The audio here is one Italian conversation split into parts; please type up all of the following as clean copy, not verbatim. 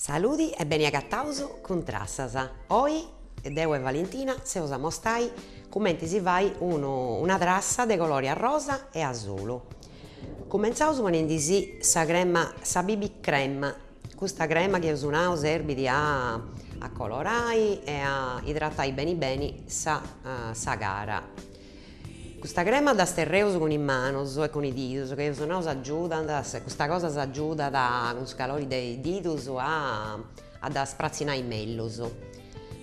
Saludi e beni agattausu con Trassasa. Oi, Deo e Valentina, se os mostrai commenti si vai una trassa de colori a rosa e azzurro. Cominciaus ponendo sa crema, sa BB crema, questa crema che usunao servit a colorai e a idratai bene sa cara. Questa crema da sterreus con i manos e con i ditos, che usunao s'aggiudan, questa cosa s'aggiuda con su calori dei ditos da sprazzinare mellus.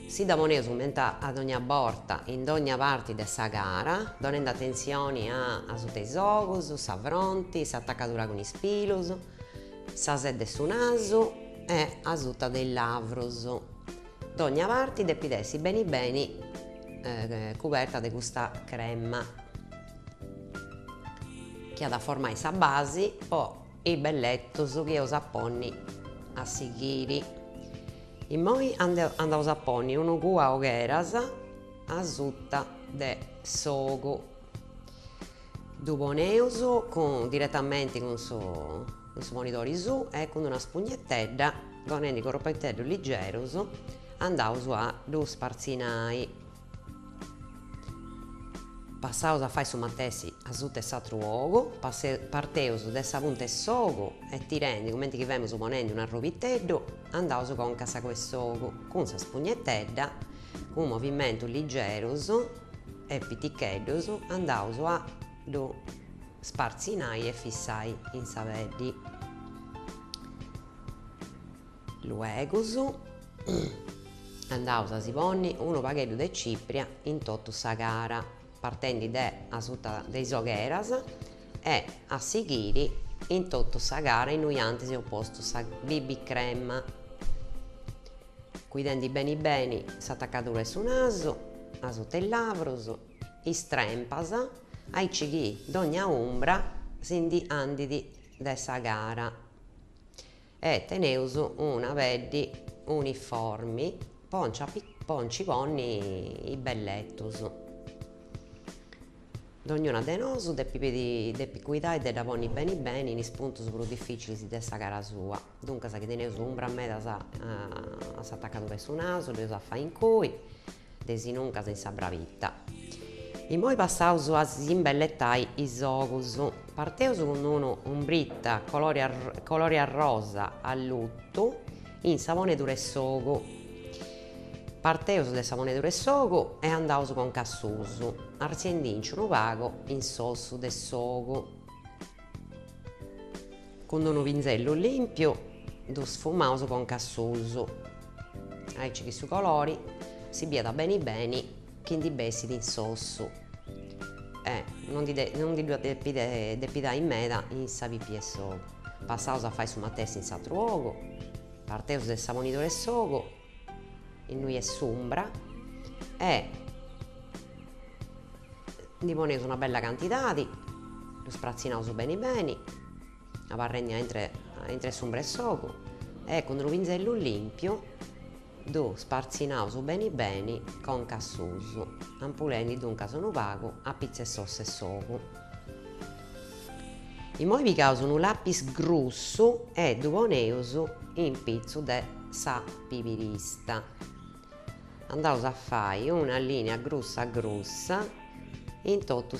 Si da poneus menta ad ogni volta, in ogni parte de sa cara, donando attenzione a su tesogos, sa fronte, s'attaccatura con i spilus, sa sede su naso e a sutta dei lavros. D'ogni parte deppi essi bene coperta di questa crema che ha da formare sa base o i bellettos che os apponni a seguire. E poi andaus a ponni unu cua o gheras a sutta de s'ogu. Du poneus direttamente con su ponidore su e con una spugnettedda, ponendo i corpettelli liggerus, andaus a lu sparzinare. Passaus a fare su matessi a sutta e s'atru ogu, parteus de sa punta de s'ogu e tirende, come che vemus ponendo un arroviteddu, andaus conca sa quest'ogu, con sa spugnettedda, con movimentos liggerus e piticheddus, andaus a lu sparzinare e fissare in sa peddi. Luegus andaus a si ponni unu pagheddu de cipria in totu sa cara, partendo a sutta dei sogheras e a seguire in totu sa cara in si ho posto sa BB crema. Cuidando bene s'attaccatura su naso, a sutta i lavros, istrempas, ai chi d'ogni ombra si andidi de sa gara e teneus una peddi uniformi, ponci ponni i bellettos. Ognuna de nosu deppi cuidare de da ponni bene in spuntos più difficili de sa cara sua. Dunque sa che teneus umbra meda a s'attaccatura de su naso, deus a fare in cui, desinuncas in sa bravitta. E poi passaus a s'imbelletare i sogus. Parteus con un'umbritta colore a rosa a lutto in sa ponedura 'e s'ogu. Parteus de sa ponedura 'e s'ogu e andaus con cassusu, arziendinci unu pagu in s'ossu de s'ogu. Con unu pinzellu limpiu lu sfumaus con cassusu. Aici chi su colori si biada bene chindi bessit in s'ossu. Non di deppi dare in meda in sa pipi 'e s'ogu. Passaus a fare su matessi in s'atru ogu, parteus de sa ponidura 'e s'ogu, in lui è s'umbra e li poneus una bella quantità, lo sprazzinaus bene, aparrendi entre s'umbra e s'ogu e con un pinzello limpio lo sparzinaus bene con cassusu, ampulendi dunque unu pagu a pizza e sauce e s'ogu. E poi pigaus unu lapis grussu e lu poneus in pizzu de sa pipirista. Andaus a fare una linea grussa in totu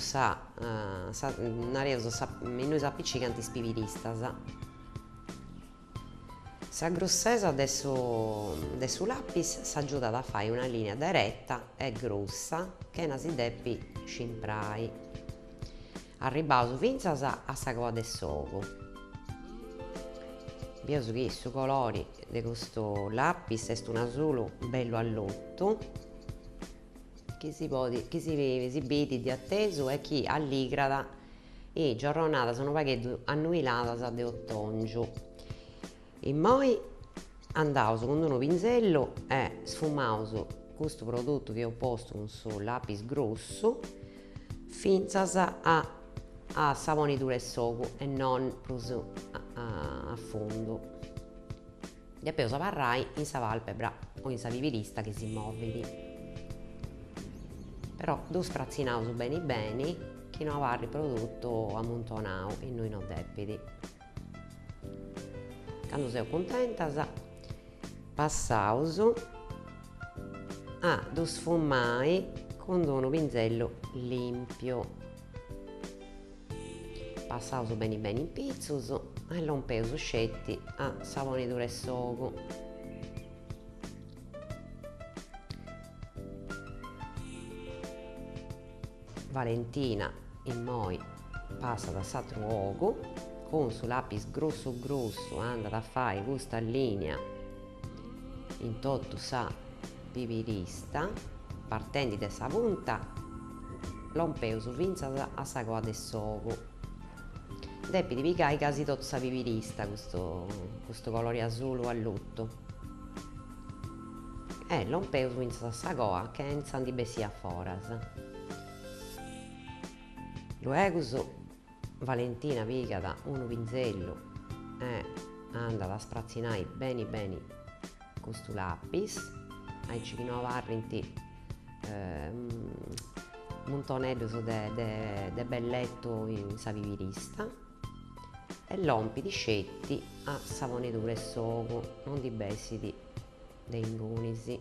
nareus in s'appiccicanti pipiristas. Sa grussesa de su lapis s'aggiudat a fare una linea diretta e grussa che si deppi scimprai. Arribaus finzas a sa coa de s'ogu. Bios chi su colori de questo lapis est un azzurro bello all'otto, chi si vede di atteso e chi alligrada e giornata sono pagheddu annuiladas de ottongiu. E poi andaus con unu pinzello e sfumaus questo prodotto che ho posto con su lapis grosso finzas a sa ponidura 'e s'ogu e non prus a fondo. Depeus abarrai in sa palpebra o in sa pipirista che si movidi. Però lu sprazzinaus bene chi non abarri prodotto ammontonau e noi non deppidi. Quando seu contentas passaus a lu sfumai con unu pinzello limpio. Passaus beni beni in pizzus e lompeus scetti a s'abonidura 'e s'ogu. Valentina immoi passat a s'atteru ogu, con su lapis grossu grossu andat a fare custa linea in totu sa pipirista, partendi de sa punta lompeus finzas a sa coa de s'ogu. Depit pigai casi totu sa pipirista, custu colore azulu a luttu, e lompeus finzas a sa coa che inzandi bessia foras. Luegus Valentina pigat unu pinzellu e andat a sprazzinare beni beni custu lapis, aici chi no abarrint muntoneddus de belletto in sa pipirista, e lompit scetti a s'abonidura 'e s'ogu, non di bessit de ingunis.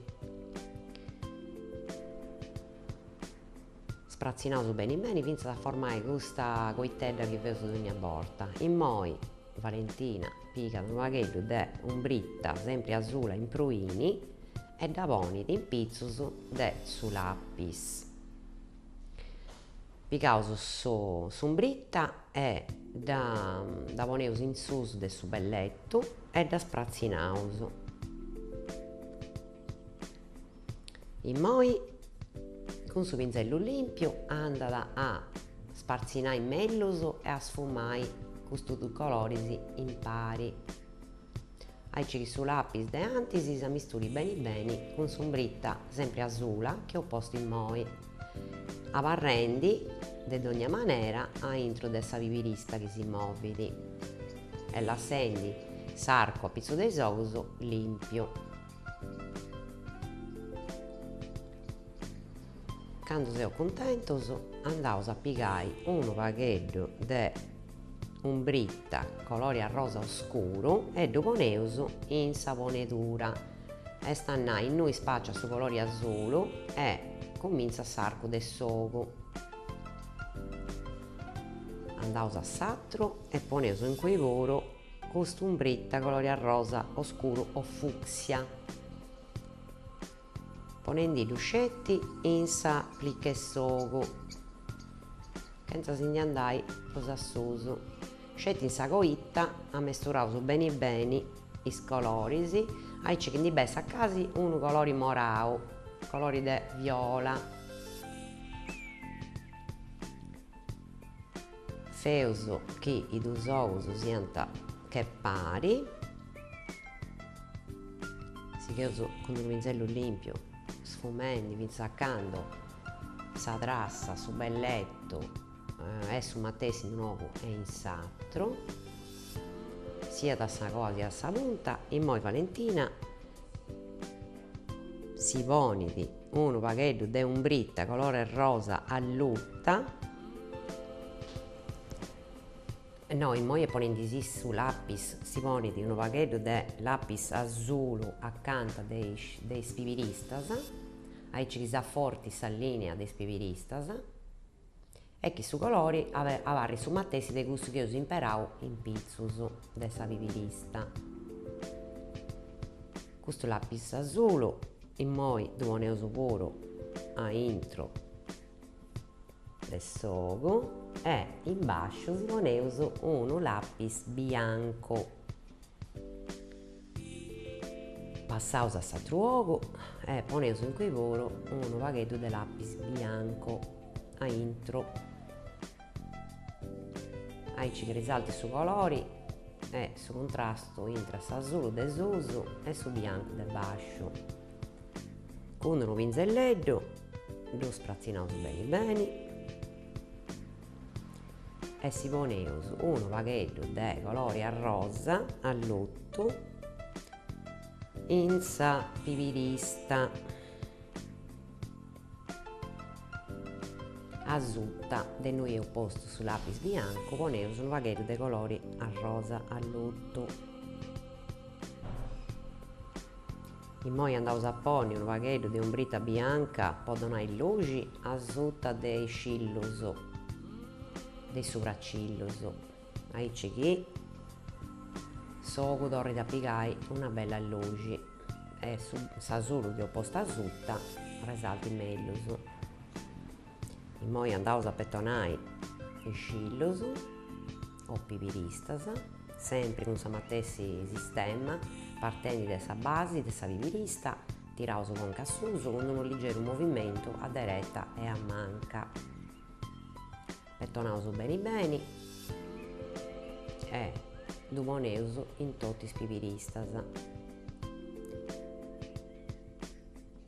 Sprazzinaus beni beni finzas a formare custa coitedda chi feus donnia borta. Immoi Valentina pigat unu pagheddu de umbritta sempre azula in pruini e da ponit in pizzus de su lapis. Pigaus s'umbritta e da poneus in sus de su bellettu e da sprazzinaus. Immoi con su pinzellu limpiu andat a sparzinare mellus e a sfumare custos due coloris impari. Aici chi su lapis de antis sa misturi beni beni con s'umbritta sempre azula che ho posto immoi, abarrendi de d'ogna manera a intro de sa pipirista chi si movit e lassendi s'arco a pizzu de s'ous limpiu. Cando seo cuntentos andaus a pigai unu pagheddu de umbritta colore a rosa oscuru e ddu poneus in sa ponedura e stannai innui spacia su colore azulu e cominza s'arcu de s'ogu. Andaus a s'atteru e poneus in quei puru custu umbritta colore a rosa oscuru o fucsia, ponendiddu scetti in sa plica 'e s'ogu, chenza si andai prus a susu. Scetti in sa coitta ammesturaus beni beni is coloris, aici chi ndi b'est a casi unu colore morau, colore de viola. Feus chi i dus ous siant che pari, sigheus con un pinzellu limpiu sfumendi finzas a cando sa trassa, su belletto e su matessi di nuovo e in s'atteru, sia da sa coa sia da sa punta. Immoi Valentina si ponit unu pagheddu de umbritta colore rosa a lutta, no, immoi ponendisi su lapis si ponit unu pagheddu de lapis azulu accanto de is pipiristas, aici chi s'afforti sa linea de is pipiristas e chi su colori abarrit su matessi de cussu chi eus imperau in pizzus de sa pipirista. Custu lapis azulu immoi ddu poneus puru a intro de s'ogu e in basciu si poneus unu lapis bianco. Passaus a s'atteru ogu e poneus in quei puru unu pagheddu de lapis bianco a intro. Aici chi risalti su colori e su contrastu intra s'azulu de susu e su biancu de basciu. Con unu pinzelleddu ddu sprazzinaus beni beni e si poneus unu pagheddu de colore a rosa a luttu in sa pipirista azutta de noi eu posto su lapis bianco, poneus unu pagheddu de colori a rosa a luttu. In moi andaus a ponni un vagheddu de umbrita bianca, po donai luci a sutta dei scillus, dei sopraccillus. Aici chi s'ogu torrit a pigai una bella luci e sa sulu chi ho posta sutta resalti mellus. In moi andaus a pettonai i scillus o pipiristas, sempre cun sa matessi sistema, partendo da sa base de sa pipirista, tiraus con cassuso con unu liggeru movimentu a deretta e a manca. Pettonaus beni beni e lu poneus in totu is pipiristas.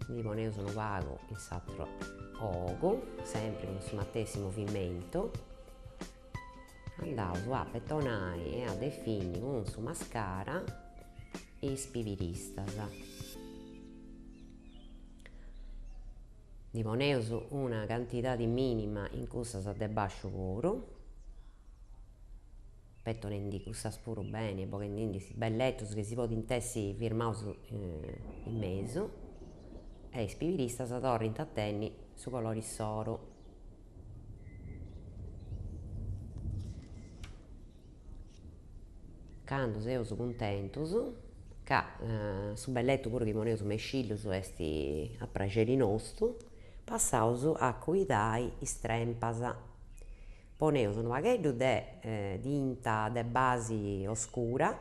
Li poneus unu pagu in s'atru ogu, sempre con su matessi movimentu. Andaus a pettonare e a definire con su mascara is pipiristas. Li poneus una quantidade minima in cussas de basciu puru, pettonendi cussas puru bene, poghendindi is bellettus chi si podint essi firmaus in mesu, e is pipiristas torrint a tenni su colore s'oru. Cando seus cuntentus, ca su bellettu puru chi poneus me scillus est a prexeri nostru, passaus a cuidare is trempas. Poneus unu pagheddu de tinta de base oscura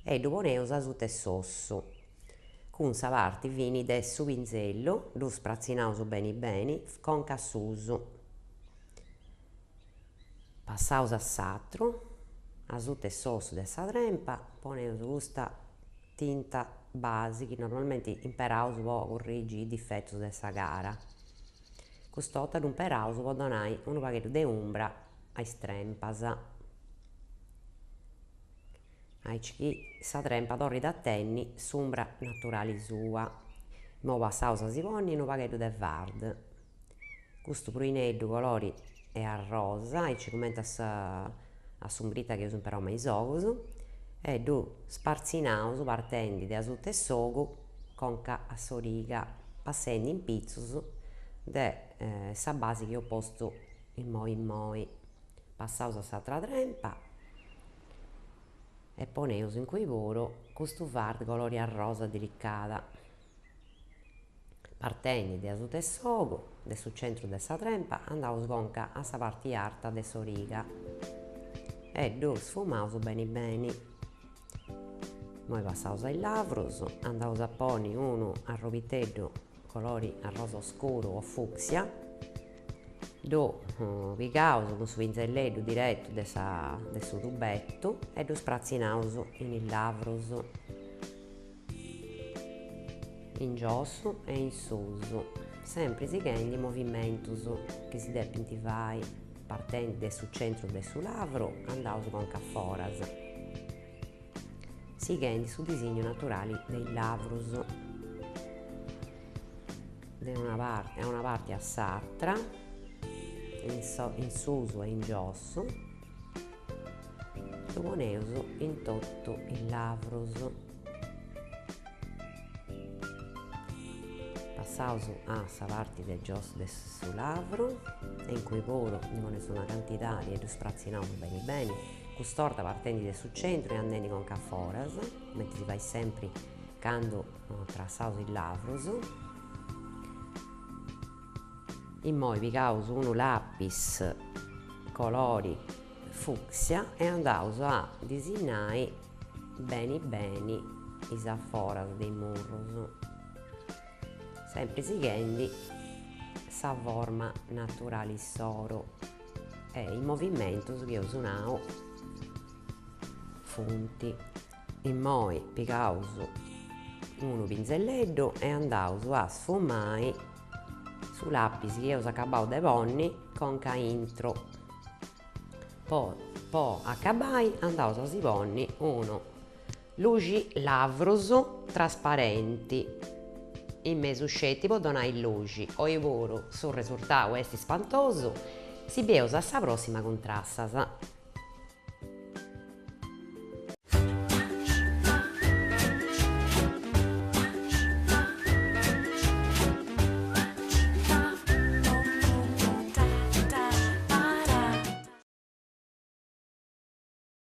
e lu poneus a sutta 'e s'ossu. Cun sa parti fini de su pinzellu lu sprazzinaus beni beni con cassusu. Passaus a s'atru, a sutta 'e s'ossu de sa trempa, poneus custa tinta base chi normalmente imperaus po corrigere i difettos de sa cara. Cust'otto imperaus po donare unu pagheddu de umbra a is trempas. Aici chi sa trempa torrit a tenni s'umbra naturali sua. Mo passaus a si ponni unu pagheddu de vard. Custu pruineddu colori è a rosa, aici commentas a s'umbrita chi eus imperau me is ogus, e lu sparzinaus partendi de a sutta 'e s'ogu conca a s'origa, passendi in pitzus de sa base chi ho postu in moi. Passaus a s'atera trempa e poneus in cui puru custu vard colore a rosa delicada, partendi de a sutta 'e s'ogu, de su centru de sa trempa, andaus conca a sa parti arta de s'origa e lu sfumaus beni beni. Poi passaus ai lavrus, andaus a ponni unu arrobiteddu colori a rosa oscuro o fucsia, lu pigaus con su pinzelleddu direttu de su tubettu e lu sprazzinaus in i lavrus, in giossu e in susu, sempre sighendi i movimentus chi si depint fai, partendo de su centru de su lavru, andaus conca foras, sighendi su disegno naturali dei lavrus. A una parte a s'atra, in susu e in giossu, lu poneus in totu il lavrus. Passaus a sa parte del giossu de su lavru e in cui puru li poneus una quantidade e lu sprazzinaus beni beni, cust'orta partendi de su centru e andendi conca foras, mentre si fai sempre cando trassaus il lavrus. In moi pigaus unu lapis colori fucsia e andaus a disegnare beni beni is aforas dei murrus, sempre sighendi sa forma naturale s'oru e i movimentos chi eus usau funti. In moi pigaus unu pinzelleddu e andaus a sfumare su lapis chi eus acabau de ponni conca intro. Po acabai andaus a si ponni unu luci lavrus trasparenti in mesu scetti po donare luci. Oi puru su risultatu est ispantosu. Si beus a sa prossima cun Trassas.